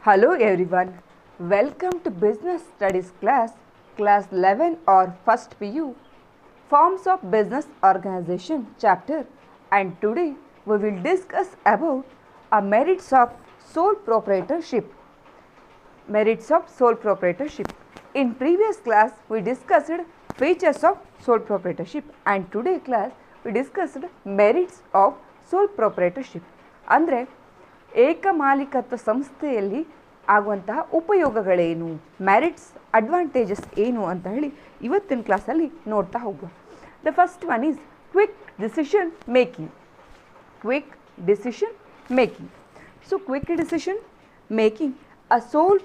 Hello everyone, welcome to Business Studies class 11 or first PU, Forms of Business Organization chapter, and today we will discuss about merits of sole proprietorship. Merits of sole proprietorship. In previous class we discussed features of sole proprietorship, and today class we discussed merits of sole proprietorship. ಅಂದರೆ ಏಕಮಾಲೀಕತ್ವ ಸಂಸ್ಥೆಯಲ್ಲಿ ಆಗುವಂತಹ ಉಪಯೋಗಗಳೇನು, merits advantages ಏನು ಅಂತ ಹೇಳಿ ಇವತ್ತಿನ ಕ್ಲಾಸಲ್ಲಿ ನೋಡ್ತಾ ಹೋಗುವ. The first one is quick decision making. Quick decision making. So quick decision making, a sole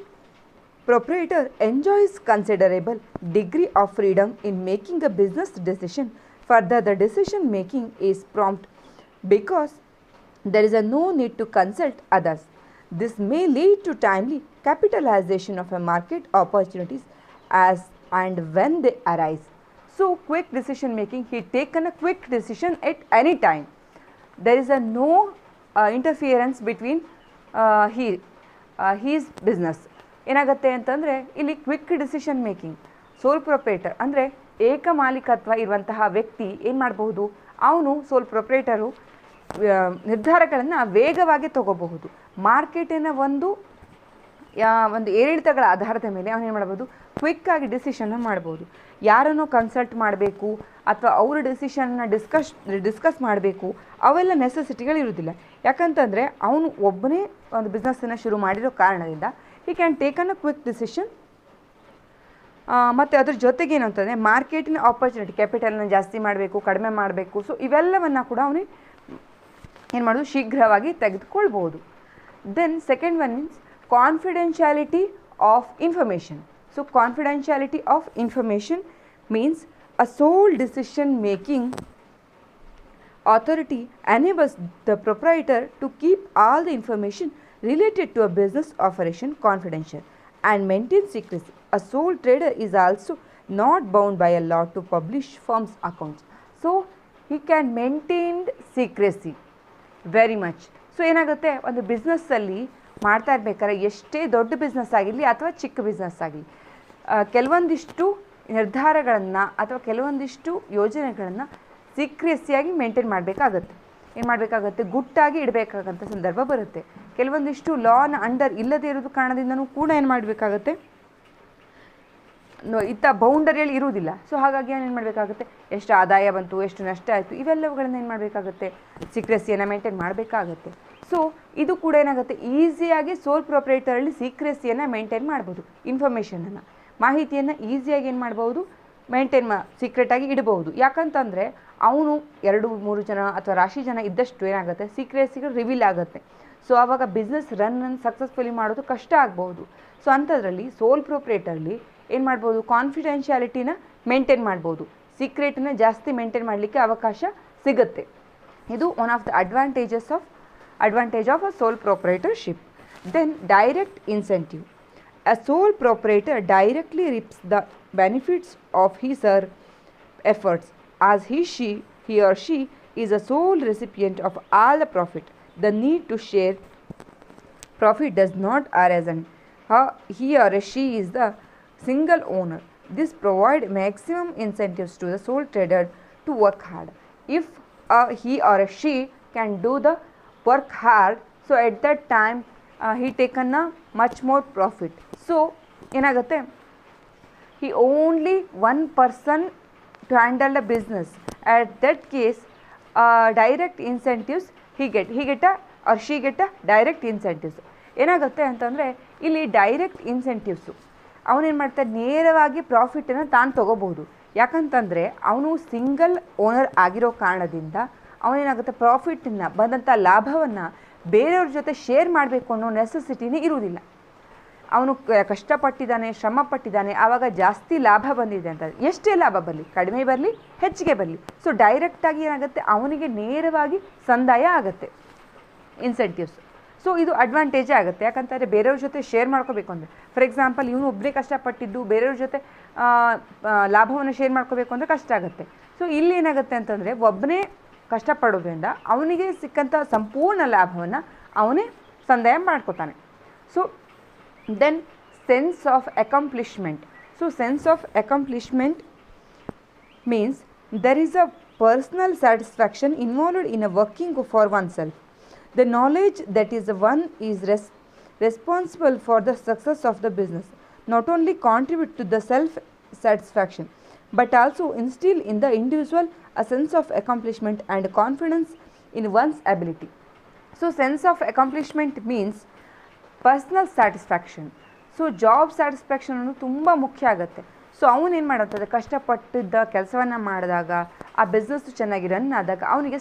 proprietor enjoys considerable degree of freedom in making a business decision. Further, the decision making is prompt because there is no need to consult others. This may lead to timely capitalization of a market opportunities as and when they arise. So, quick decision making, he taken a quick decision at any time. There is a no interference between his business. ಏನಾಗುತ್ತೆ ಅಂತಂದರೆ ಇಲ್ಲಿ quick decision making, ಸೋಲ್ proprietor ಅಂದರೆ ಏಕಮಾಲೀಕತ್ವ ಇರುವಂತಹ ವ್ಯಕ್ತಿ ಏನು ಮಾಡಬಹುದು, ಅವನು ಸೋಲ್ ಪ್ರೊಪ್ರೈಟರು ನಿರ್ಧಾರಗಳನ್ನು ವೇಗವಾಗಿ ತಗೋಬಹುದು. ಮಾರ್ಕೆಟಿನ ಒಂದು ಏರಿಳಿತಗಳ ಆಧಾರದ ಮೇಲೆ ಅವನು ಏನು ಮಾಡ್ಬೋದು, ಕ್ವಿಕ್ಕಾಗಿ ಡಿಸಿಷನ್ನ ಮಾಡ್ಬೋದು. ಯಾರನ್ನು ಕನ್ಸಲ್ಟ್ ಮಾಡಬೇಕು ಅಥವಾ ಅವರ ಡಿಸಿಷನ್ನ ಡಿಸ್ಕಸ್ ಮಾಡಬೇಕು ಅವೆಲ್ಲ ನೆಸೆಸಿಟಿಗಳಿರುವುದಿಲ್ಲ. ಯಾಕಂತಂದರೆ ಅವನು ಒಬ್ಬನೇ ಒಂದು ಬಿಸ್ನೆಸ್ಸನ್ನು ಶುರು ಮಾಡಿರೋ ಕಾರಣದಿಂದ he can taken a quick decision. ಮತ್ತು ಅದ್ರ ಜೊತೆಗೆ ಏನು ಅಂತಂದರೆ ಮಾರ್ಕೆಟಿನ ಆಪರ್ಚುನಿಟಿ, ಕ್ಯಾಪಿಟಲ್ನ ಜಾಸ್ತಿ ಮಾಡಬೇಕು ಕಡಿಮೆ ಮಾಡಬೇಕು, ಸೊ ಇವೆಲ್ಲವನ್ನು ಕೂಡ ಅವನು ಏನು ಮಾಡೋದು, ಶೀಘ್ರವಾಗಿ ತೆಗೆದುಕೊಳ್ಬೋದು. Then second one means confidentiality of information. So confidentiality of information means a sole decision making authority enables the proprietor to keep all the information related to a business operation confidential and maintain secrecy. A sole trader is also not bound by a law to publish firm's accounts. So he can maintain secrecy very much. So ಏನಾಗುತ್ತೆ, ಒಂದು ಬಿಸ್ನೆಸ್ಸಲ್ಲಿ ಮಾಡ್ತಾ ಇರಬೇಕಾದ್ರೆ ಎಷ್ಟೇ ದೊಡ್ಡ business ಆಗಿರಲಿ ಅಥವಾ ಚಿಕ್ಕ business ಆಗಲಿ, ಕೆಲವೊಂದಿಷ್ಟು ನಿರ್ಧಾರಗಳನ್ನು ಅಥವಾ ಕೆಲವೊಂದಿಷ್ಟು ಯೋಜನೆಗಳನ್ನು ಸೀಕ್ರೆಸಿಯಾಗಿ ಮೇಂಟೈನ್ ಮಾಡಬೇಕಾಗತ್ತೆ. ಏನು ಮಾಡಬೇಕಾಗತ್ತೆ, ಗುಟ್ಟಾಗಿ ಇಡಬೇಕಾಗಂಥ ಸಂದರ್ಭ ಬರುತ್ತೆ. ಕೆಲವೊಂದಿಷ್ಟು ಲಾನ ಅಂಡರ್ ಇಲ್ಲದೇ ಇರೋದು ಕಾರಣದಿಂದನೂ ಕೂಡ ಏನು ಮಾಡಬೇಕಾಗತ್ತೆ, ಇತ್ತ ಬೌಂಡರಿಯಲ್ಲಿ ಇರುವುದಿಲ್ಲ. ಸೊ ಹಾಗಾಗಿ ಏನು ಮಾಡಬೇಕಾಗುತ್ತೆ, ಎಷ್ಟು ಆದಾಯ ಬಂತು, ಎಷ್ಟು ನಷ್ಟ ಆಯಿತು, ಇವೆಲ್ಲವುಗಳನ್ನು ಏನು ಮಾಡಬೇಕಾಗುತ್ತೆ, ಸೀಕ್ರೆಸಿಯನ್ನು ಮೇಂಟೈನ್ ಮಾಡಬೇಕಾಗತ್ತೆ. ಸೊ ಇದು ಕೂಡ ಏನಾಗುತ್ತೆ, ಈಸಿಯಾಗಿ ಸೋಲ್ ಪ್ರೊಪ್ರೈಟರಲ್ಲಿ ಸೀಕ್ರೆಸಿಯನ್ನು ಮೇಂಟೈನ್ ಮಾಡ್ಬೋದು. ಇನ್ಫಾರ್ಮೇಷನನ್ನು, ಮಾಹಿತಿಯನ್ನು ಈಸಿಯಾಗಿ ಏನು ಮಾಡ್ಬೋದು, ಸೀಕ್ರೆಟಾಗಿ ಇಡಬಹುದು. ಯಾಕಂತಂದರೆ ಅವನು 2-3 ಜನ ಅಥವಾ ರಾಶಿ ಜನ ಇದ್ದಷ್ಟು ಏನಾಗುತ್ತೆ, ಸೀಕ್ರೆಸಿಗಳು ರಿವೀಲ್ ಆಗುತ್ತೆ. ಸೊ ಆವಾಗ ಬಿಸ್ನೆಸ್ ರನ್ನನ್ನು ಸಕ್ಸಸ್ಫುಲಿ ಮಾಡೋದು ಕಷ್ಟ ಆಗ್ಬೋದು. ಸೊ ಅಂಥದ್ರಲ್ಲಿ ಸೋಲ್ ಪ್ರೊಪ್ರೈಟರ್ಲಿ ಏನು ಮಾಡ್ಬೋದು, ಕಾನ್ಫಿಡೆನ್ಷಿಯಾಲಿಟಿನ ಮೇಂಟೈನ್ ಮಾಡ್ಬೋದು, ಸೀಕ್ರೆಟನ್ನ ಜಾಸ್ತಿ ಮೇಂಟೈನ್ ಮಾಡಲಿಕ್ಕೆ ಅವಕಾಶ ಸಿಗುತ್ತೆ. ಇದು one of the advantage of a sole proprietorship. Then direct incentive. A sole proprietor directly reaps the benefits of his or her efforts, as he or she is a sole recipient of all the profit. The need to share profit does not arise, and he or she is the single owner. This provides maximum incentives to the sole trader to work hard. If he or she can do the work hard, so at that time he taken a much more profit. So ಏನಾಗುತ್ತೆ, he only one person to handle the business. At that case direct incentives he get or she get a direct incentives. ಏನಾಗುತ್ತೆ ಅಂತಂದರೆ ಇಲ್ಲಿ direct incentives, ಅವನೇನು ಮಾಡ್ತಾರೆ, ನೇರವಾಗಿ ಪ್ರಾಫಿಟನ್ನು ತಾನು ತೊಗೋಬಹುದು. ಯಾಕಂತಂದರೆ ಅವನು ಸಿಂಗಲ್ ಓನರ್ ಆಗಿರೋ ಕಾರಣದಿಂದ ಅವನೇನಾಗುತ್ತೆ, ಪ್ರಾಫಿಟನ್ನು ಬಂದಂಥ ಲಾಭವನ್ನು ಬೇರೆಯವ್ರ ಜೊತೆ ಶೇರ್ ಮಾಡಬೇಕು ಅನ್ನೋ ನೆಸೆಸಿಟಿನೇ ಇರುವುದಿಲ್ಲ. ಅವನು ಕಷ್ಟಪಟ್ಟಿದ್ದಾನೆ, ಶ್ರಮ ಪಟ್ಟಿದ್ದಾನೆ, ಆವಾಗ ಜಾಸ್ತಿ ಲಾಭ ಬಂದಿದೆ ಅಂತ, ಎಷ್ಟೇ ಲಾಭ ಬರಲಿ, ಕಡಿಮೆ ಬರಲಿ, ಹೆಚ್ಚಿಗೆ ಬರಲಿ, ಸೊ ಡೈರೆಕ್ಟಾಗಿ ಏನಾಗುತ್ತೆ, ಅವನಿಗೆ ನೇರವಾಗಿ ಸಂದಾಯ ಆಗುತ್ತೆ ಇನ್ಸೆಂಟಿವ್ಸ್. ಸೊ ಇದು ಅಡ್ವಾಂಟೇಜೇ ಆಗುತ್ತೆ. ಯಾಕಂತಂದರೆ ಬೇರೆಯವ್ರ ಜೊತೆ ಶೇರ್ ಮಾಡ್ಕೋಬೇಕು ಅಂದರೆ, ಫಾರ್ ಎಕ್ಸಾಂಪಲ್ ಇವನು ಒಬ್ಬರೇ ಕಷ್ಟಪಟ್ಟಿದ್ದು ಬೇರೆಯವ್ರ ಜೊತೆ ಲಾಭವನ್ನು ಶೇರ್ ಮಾಡ್ಕೋಬೇಕು ಅಂದರೆ ಕಷ್ಟ ಆಗುತ್ತೆ. ಸೊ ಇಲ್ಲಿ ಏನಾಗುತ್ತೆ ಅಂತಂದರೆ ಒಬ್ಬನೇ ಕಷ್ಟಪಡೋದ್ರಿಂದ ಅವನಿಗೆ ಸಿಕ್ಕಂಥ ಸಂಪೂರ್ಣ ಲಾಭವನ್ನು ಅವನೇ ಸಂದಾಯ ಮಾಡ್ಕೋತಾನೆ. So Then sense of accomplishment. So sense of accomplishment means there is a personal satisfaction involved in a working for oneself. The knowledge that is one is responsible for the success of the business not only contribute to the self satisfaction but also instill in the individual a sense of accomplishment and confidence in one's ability. So sense of accomplishment means personal satisfaction. So job satisfaction ಅನ್ನೋದು ತುಂಬ ಮುಖ್ಯ ಆಗುತ್ತೆ. So ಅವನೇನು ಮಾಡುತ್ತದೆ, ಕಷ್ಟಪಟ್ಟಿದ್ದ ಕೆಲಸವನ್ನು ಮಾಡಿದಾಗ ಆ business ಚೆನ್ನಾಗಿ ರನ್ ಆದಾಗ ಅವನಿಗೆ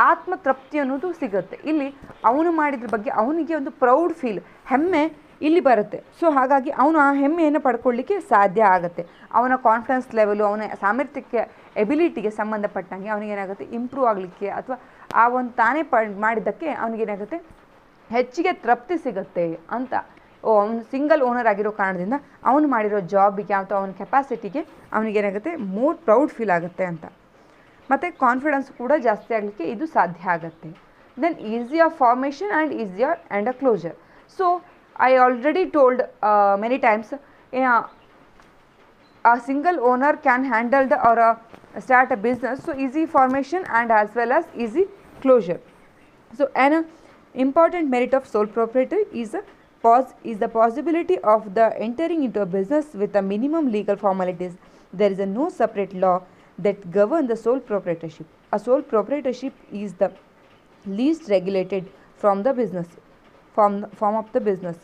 ಆತ್ಮತೃಪ್ತಿ ಅನ್ನೋದು ಸಿಗುತ್ತೆ. ಇಲ್ಲಿ ಅವನು ಮಾಡಿದ್ರ ಬಗ್ಗೆ ಅವನಿಗೆ ಒಂದು ಪ್ರೌಡ್ ಫೀಲ್, ಹೆಮ್ಮೆ ಇಲ್ಲಿ ಬರುತ್ತೆ. ಸೊ ಹಾಗಾಗಿ ಅವನು ಆ ಹೆಮ್ಮೆಯನ್ನು ಪಡ್ಕೊಳ್ಳಿಕ್ಕೆ ಸಾಧ್ಯ ಆಗುತ್ತೆ. ಅವನ ಕಾನ್ಫಿಡೆನ್ಸ್ ಲೆವೆಲು, ಅವನ ಸಾಮರ್ಥ್ಯಕ್ಕೆ, ಎಬಿಲಿಟಿಗೆ ಸಂಬಂಧಪಟ್ಟಂಗೆ ಅವನಿಗೇನಾಗುತ್ತೆ ಇಂಪ್ರೂವ್ ಆಗಲಿಕ್ಕೆ ಅಥವಾ ಆ ಒಂದು ತಾನೇ ಮಾಡಿದ್ದಕ್ಕೆ ಅವನಿಗೇನಾಗುತ್ತೆ ಹೆಚ್ಚಿಗೆ ತೃಪ್ತಿ ಸಿಗುತ್ತೆ ಅಂತ. ಅವನು ಸಿಂಗಲ್ ಓನರ್ ಆಗಿರೋ ಕಾರಣದಿಂದ ಅವನು ಮಾಡಿರೋ ಜಾಬಿಗೆ ಅಥವಾ ಅವನ ಕೆಪಾಸಿಟಿಗೆ ಅವನಿಗೇನಾಗುತ್ತೆ ಮೋರ್ ಪ್ರೌಡ್ ಫೀಲ್ ಆಗುತ್ತೆ ಅಂತ. ಮತ್ತು ಕಾನ್ಫಿಡೆನ್ಸ್ ಕೂಡ ಜಾಸ್ತಿ ಆಗಲಿಕ್ಕೆ ಇದು ಸಾಧ್ಯ ಆಗುತ್ತೆ. Then easy of formation and easier and a closure. So I already told many times a single owner can handle the or start a business, so easy formation and as well as easy closure. So an important merit of sole proprietor is the possibility of the entering into a business with a minimum legal formalities. There is no separate law that govern the sole proprietorship. A sole proprietorship is the least regulated from the business form of the business.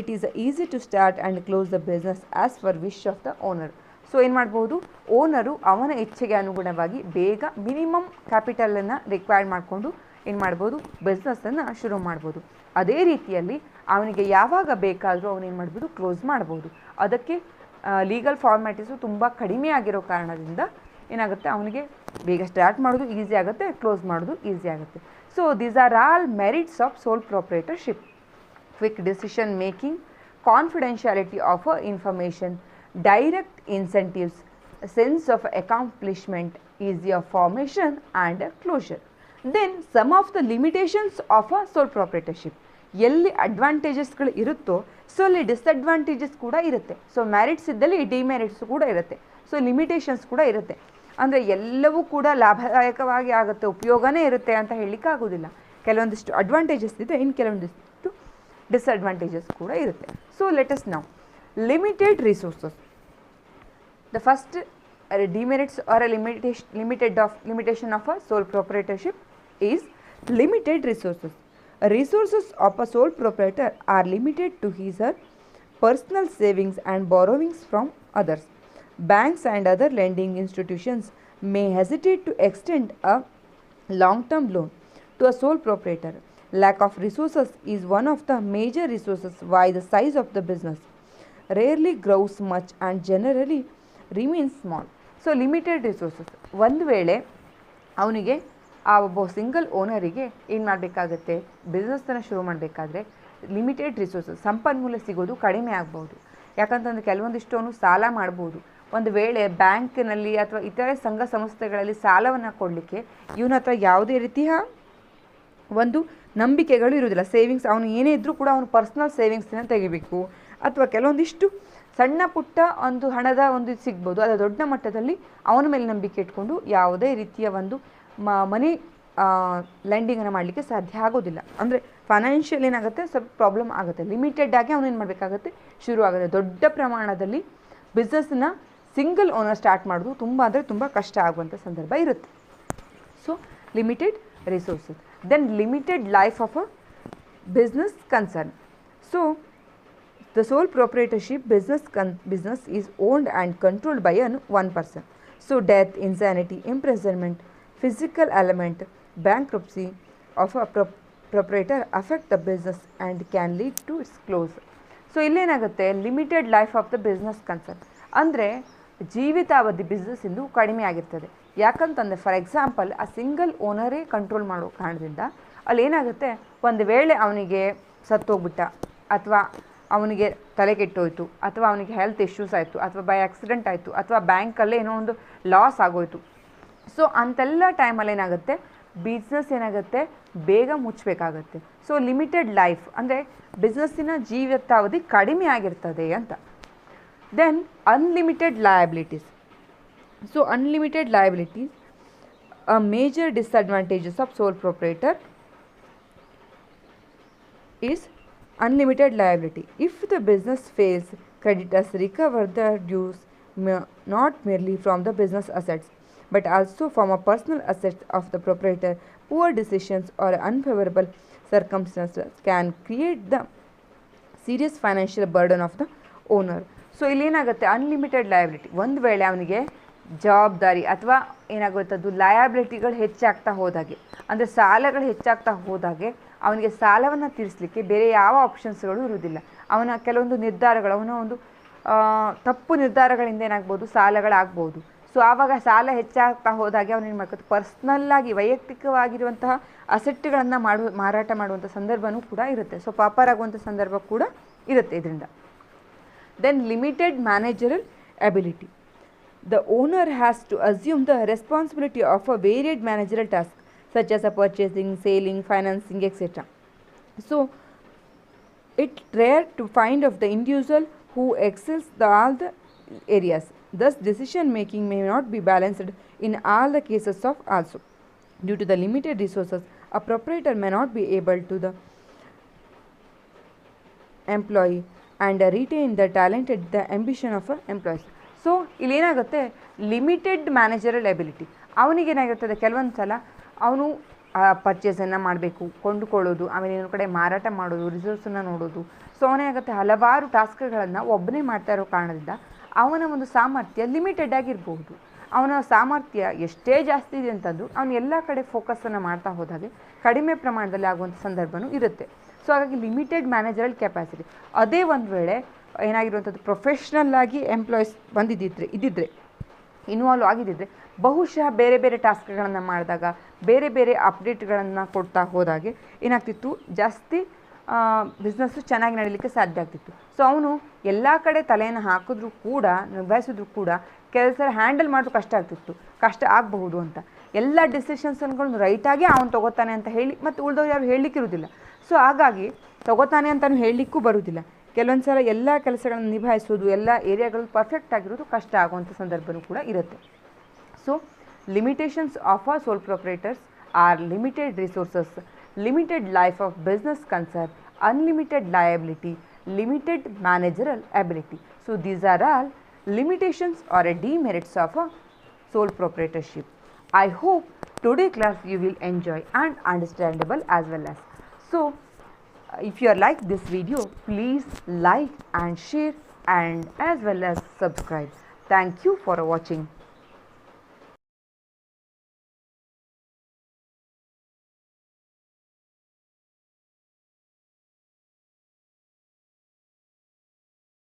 It is easy to start and close the business as per wish of the owner. So ಏನು ಮಾಡ್ಬೋದು, owner ಅವನ ಇಚ್ಛೆಗೆ ಅನುಗುಣವಾಗಿ ಬೇಗ minimum ಕ್ಯಾಪಿಟಲನ್ನು required ಮಾಡಿಕೊಂಡು ಏನು ಮಾಡ್ಬೋದು, ಬಿಸ್ನೆಸ್ಸನ್ನು ಶುರು ಮಾಡ್ಬೋದು. ಅದೇ ರೀತಿಯಲ್ಲಿ ಅವನಿಗೆ ಯಾವಾಗ ಬೇಕಾದರೂ ಅವನೇನು ಮಾಡ್ಬೋದು, ಕ್ಲೋಸ್ ಮಾಡ್ಬೋದು. ಅದಕ್ಕೆ ಲೀಗಲ್ ಫಾರ್ಮ್ಯಾಲಿಟೀಸು ತುಂಬ ಕಡಿಮೆ ಆಗಿರೋ ಕಾರಣದಿಂದ ಏನಾಗುತ್ತೆ, ಅವನಿಗೆ ಬೇಗ ಸ್ಟಾರ್ಟ್ ಮಾಡೋದು ಈಸಿ ಆಗುತ್ತೆ, ಕ್ಲೋಸ್ ಮಾಡೋದು ಈಸಿ ಆಗುತ್ತೆ. So these are all merits of soul proprietorship. Quick decision making, confidentiality of information, direct incentives, sense of accomplishment, easy of formation and closure. Then some of the limitations of a sole proprietorship. ಎಲ್ಲಿ ಅಡ್ವಾಂಟೇಜಸ್ಗಳು ಇರುತ್ತೋ so ಅಲ್ಲಿ disadvantages ಕೂಡ ಇರುತ್ತೆ. So merits ಇದ್ದಲ್ಲಿ demerits ಕೂಡ ಇರುತ್ತೆ. So limitations ಕೂಡ ಇರುತ್ತೆ. ಅಂದರೆ ಎಲ್ಲವೂ ಕೂಡ ಲಾಭದಾಯಕವಾಗಿ ಆಗುತ್ತೆ, ಉಪಯೋಗನೇ ಇರುತ್ತೆ ಅಂತ ಹೇಳಲಿಕ್ಕೆ ಆಗೋದಿಲ್ಲ. ಕೆಲವೊಂದಿಷ್ಟು ಅಡ್ವಾಂಟೇಜಸ್ ಇದೆ, ಇನ್ನು ಕೆಲವೊಂದಿಷ್ಟು ಡಿಸ್ಅಡ್ವಾಂಟೇಜಸ್ ಕೂಡ ಇರುತ್ತೆ. So let us now limited resources. The first demerits or a limitation of a sole proprietorship is limited resources. Resources of a sole proprietor are limited to his or personal savings and borrowings from others. Banks and other lending institutions may hesitate to extend a long-term loan to a sole proprietor. Lack of resources is one of the major reasons why the size of the business rarely grows much and generally remains small. So limited resources, ಒಂದು ವೇಳೆ ಅವನಿಗೆ ಆ ಒಬ್ಬ single ಓನರಿಗೆ ಏನು ಮಾಡಬೇಕಾಗತ್ತೆ, ಬಿಸ್ನೆಸ್ಸನ್ನು ಶುರು ಮಾಡಬೇಕಾದ್ರೆ limited resources, ಸಂಪನ್ಮೂಲ ಸಿಗೋದು ಕಡಿಮೆ ಆಗ್ಬೋದು. ಯಾಕಂತಂದರೆ ಕೆಲವೊಂದಿಷ್ಟು ಅವನು ಸಾಲ ಮಾಡ್ಬೋದು. ಒಂದು ವೇಳೆ ಬ್ಯಾಂಕ್ನಲ್ಲಿ ಅಥವಾ ಇತರೆ ಸಂಘ ಸಂಸ್ಥೆಗಳಲ್ಲಿ ಸಾಲವನ್ನು ಕೊಡಲಿಕ್ಕೆ ಇವನ ಹತ್ರ ಯಾವುದೇ ರೀತಿಯ ಒಂದು ನಂಬಿಕೆಗಳು ಇರುವುದಿಲ್ಲ. ಸೇವಿಂಗ್ಸ್ ಅವನು ಏನೇ ಇದ್ದರೂ ಕೂಡ ಅವನು ಪರ್ಸ್ನಲ್ ಸೇವಿಂಗ್ಸನ್ನು ತೆಗಿಬೇಕು ಅಥವಾ ಕೆಲವೊಂದಿಷ್ಟು ಸಣ್ಣ ಪುಟ್ಟ ಒಂದು ಹಣದ ಒಂದು ಸಿಗ್ಬೋದು. ಅದು ದೊಡ್ಡ ಮಟ್ಟದಲ್ಲಿ ಅವನ ಮೇಲೆ ನಂಬಿಕೆ ಇಟ್ಕೊಂಡು ಯಾವುದೇ ರೀತಿಯ ಒಂದು ಮನಿ ಲೆಂಡಿಂಗನ್ನು ಮಾಡಲಿಕ್ಕೆ ಸಾಧ್ಯ ಆಗೋದಿಲ್ಲ. ಅಂದರೆ ಫೈನಾನ್ಷಿಯಲ್ ಏನಾಗುತ್ತೆ, ಸ್ವಲ್ಪ ಪ್ರಾಬ್ಲಮ್ ಆಗುತ್ತೆ. ಲಿಮಿಟೆಡ್ ಆಗಿ ಅವನು ಏನು ಮಾಡಬೇಕಾಗುತ್ತೆ, ಶುರು ಆಗುತ್ತೆ. ದೊಡ್ಡ ಪ್ರಮಾಣದಲ್ಲಿ ಬಿಸ್ನೆಸ್ಸನ್ನ ಸಿಂಗಲ್ ಓನರ್ ಸ್ಟಾರ್ಟ್ ಮಾಡೋದು ತುಂಬ ಅಂದರೆ ತುಂಬ ಕಷ್ಟ ಆಗುವಂಥ ಸಂದರ್ಭ ಇರುತ್ತೆ. So limited resources. Then limited life of a business concern. So the sole proprietorship business is owned and controlled by one person. So death, insanity, imprisonment, physical element, bankruptcy of a proprietor affect the business and can lead to its close. So ಇಲ್ಲೇನಾಗುತ್ತೆ, limited life of the business concern ಅಂದರೆ ಜೀವಿತಾವಧಿ ಬಿಸ್ನೆಸ್ಸಿಂದು ಕಡಿಮೆ ಆಗಿರ್ತದೆ. ಯಾಕಂತಂದರೆ for example ಆ single ಓನರೇ control ಮಾಡೋ ಕಾರಣದಿಂದ ಅಲ್ಲಿ ಏನಾಗುತ್ತೆ, ಒಂದು ವೇಳೆ ಅವನಿಗೆ ಸತ್ತೋಗ್ಬಿಟ್ಟ ಅಥವಾ ಅವನಿಗೆ ತಲೆ ಕೆಟ್ಟೋಯ್ತು ಅಥವಾ ಅವನಿಗೆ ಹೆಲ್ತ್ ಇಶ್ಯೂಸ್ ಆಯಿತು ಅಥವಾ ಬೈ ಆಕ್ಸಿಡೆಂಟ್ ಆಯಿತು ಅಥವಾ ಬ್ಯಾಂಕಲ್ಲೇ ಏನೋ ಒಂದು ಲಾಸ್ ಆಗೋಯ್ತು. ಸೊ ಅಂತೆಲ್ಲ ಟೈಮಲ್ಲಿ ಏನಾಗುತ್ತೆ, ಬಿಸ್ನೆಸ್ ಏನಾಗುತ್ತೆ ಬೇಗ ಮುಚ್ಚಬೇಕಾಗತ್ತೆ. ಸೊ ಲಿಮಿಟೆಡ್ ಲೈಫ್ ಅಂದರೆ ಬಿಸ್ನೆಸ್ಸಿನ ಜೀವಿತಾವಧಿ ಕಡಿಮೆ ಆಗಿರ್ತದೆ ಅಂತ. Then unlimited liabilities. So unlimited liabilities, a major disadvantages of sole proprietor is unlimited liability. If the business fails, creditors recover the dues not merely from the business assets but also from a personal assets of the proprietor. Poor decisions or unfavorable circumstances can create the serious financial burden of the owner. So ಇಲ್ಲೇನಾಗುತ್ತೆ, unlimited liability, ಒಂದು ವೇಳೆ ಅವನಿಗೆ ಜವಾಬ್ದಾರಿ ಅಥವಾ ಏನಾಗುತ್ತದು ಲಯಬಿಲಿಟಿಗಳು ಹೆಚ್ಚಾಗ್ತಾ ಹೋದಾಗೆ, ಅಂದರೆ ಸಾಲಗಳು ಹೆಚ್ಚಾಗ್ತಾ ಹೋದಾಗೆ ಅವನಿಗೆ ಸಾಲವನ್ನು ತೀರಿಸಲಿಕ್ಕೆ ಬೇರೆ ಯಾವ ಆಪ್ಷನ್ಸ್ಗಳು ಇರುವುದಿಲ್ಲ. ಅವನ ಕೆಲವೊಂದು ನಿರ್ಧಾರಗಳು, ಅವನ ಒಂದು ತಪ್ಪು ನಿರ್ಧಾರಗಳಿಂದ ಏನಾಗ್ಬೋದು, ಸಾಲಗಳಾಗ್ಬೋದು. ಸೊ ಆವಾಗ ಸಾಲ ಹೆಚ್ಚಾಗ್ತಾ ಹೋದಾಗೆ ಅವನು ಏನು ಮಾಡ್ಕೊತ ಪರ್ಸ್ನಲ್ಲಾಗಿ ವೈಯಕ್ತಿಕವಾಗಿರುವಂತಹ ಅಸೆಟ್ಗಳನ್ನು ಮಾರಾಟ ಮಾಡುವಂಥ ಸಂದರ್ಭವೂ ಕೂಡ ಇರುತ್ತೆ. ಸೊ ಪಾಪರಾಗುವಂಥ ಸಂದರ್ಭ ಕೂಡ ಇರುತ್ತೆ ಇದರಿಂದ. Then limited managerial ability. The owner has to assume the responsibility of a varied managerial task such as purchasing, selling, financing, etc. So, it's rare to find of the individual who excels all the areas. Thus, decision making may not be balanced in all the cases of also. Due to the limited resources, a proprietor may not be able to the employee and retain the talented the ambition of employees. So ಇಲ್ಲೇನಾಗುತ್ತೆ, limited managerial ability. ಅವನಿಗೇನಾಗಿರ್ತದೆ, ಕೆಲವೊಂದು ಸಲ ಅವನು ಪರ್ಚೇಸನ್ನು ಮಾಡಬೇಕು, ಕೊಂಡುಕೊಳ್ಳೋದು, ಆಮೇಲೆ ಇನ್ನೊಂದು ಕಡೆ ಮಾರಾಟ ಮಾಡೋದು, ರಿಸೋರ್ಸನ್ನು ನೋಡೋದು. ಸೊ ಅವನೇನಾಗುತ್ತೆ, ಹಲವಾರು ಟಾಸ್ಕ್ಗಳನ್ನು ಒಬ್ಬನೇ ಮಾಡ್ತಾ ಇರೋ ಕಾರಣದಿಂದ ಅವನ ಒಂದು ಸಾಮರ್ಥ್ಯ ಲಿಮಿಟೆಡ್ ಆಗಿರಬಹುದು. ಅವನ ಸಾಮರ್ಥ್ಯ ಎಷ್ಟೇ ಜಾಸ್ತಿ ಇದೆ ಅಂತಂದು ಅವನು ಎಲ್ಲ ಕಡೆ ಫೋಕಸನ್ನು ಮಾಡ್ತಾ ಹೋದಾಗೆ ಕಡಿಮೆ ಪ್ರಮಾಣದಲ್ಲಿ ಆಗುವಂಥ ಸಂದರ್ಭವೂ ಇರುತ್ತೆ. ಸೊ ಹಾಗಾಗಿ ಲಿಮಿಟೆಡ್ ಮ್ಯಾನೇಜರಲ್ ಕೆಪಾಸಿಟಿ. ಅದೇ ಒಂದು ವೇಳೆ ಏನಾಗಿರುವಂಥದ್ದು ಪ್ರೊಫೆಷ್ನಲ್ಲಾಗಿ ಎಂಪ್ಲಾಯೀಸ್ ಇದ್ದಿದ್ರೆ ಇನ್ವಾಲ್ವ್ ಆಗಿದ್ದಿದ್ರೆ ಬಹುಶಃ ಬೇರೆ ಬೇರೆ ಟಾಸ್ಕ್ಗಳನ್ನು ಮಾಡಿದಾಗ ಬೇರೆ ಬೇರೆ ಅಪ್ಡೇಟ್ಗಳನ್ನು ಕೊಡ್ತಾ ಹೋದಾಗೆ ಏನಾಗ್ತಿತ್ತು, ಜಾಸ್ತಿ ಬಿಸ್ನೆಸ್ಸು ಚೆನ್ನಾಗಿ ನಡೀಲಿಕ್ಕೆ ಸಾಧ್ಯ ಆಗ್ತಿತ್ತು. ಸೊ ಅವನು ಎಲ್ಲ ಕಡೆ ತಲೆಯನ್ನು ಹಾಕಿದ್ರೂ ಕೂಡ, ನಿಭಾಯಿಸಿದ್ರು ಕೂಡ ಕೆಲಸ ಹ್ಯಾಂಡಲ್ ಮಾಡೋದು ಕಷ್ಟ ಆಗಬಹುದು ಅಂತ. ಎಲ್ಲ ಡಿಸಿಷನ್ಸ್ಗಳನ್ನು ರೈಟಾಗಿ ಅವನು ತೊಗೋತಾನೆ ಅಂತ ಹೇಳಿ ಮತ್ತು ಉಳಿದವ್ರು ಯಾರು ಹೇಳಲಿಕ್ಕಿರೋದಿಲ್ಲ. ಸೊ ಹಾಗಾಗಿ ತೊಗೋತಾನೆ ಅಂತಲೂ ಹೇಳಲಿಕ್ಕೂ ಬರುವುದಿಲ್ಲ. ಕೆಲವೊಂದು ಸಲ ಎಲ್ಲ ಕೆಲಸಗಳನ್ನು ನಿಭಾಯಿಸೋದು, ಎಲ್ಲ ಏರಿಯಾಗಳು ಪರ್ಫೆಕ್ಟ್ ಆಗಿರೋದು ಕಷ್ಟ ಆಗುವಂಥ ಸಂದರ್ಭವೂ ಕೂಡ ಇರುತ್ತೆ. So limitations of a sole proprietors are limited resources, limited life of business concern, unlimited liability, limited managerial ability. So these are all limitations or demerits of a sole proprietorship. I hope today class you will enjoy and understandable as well as. So if you like this video, please like and share and as well as subscribe. Thank you for watching.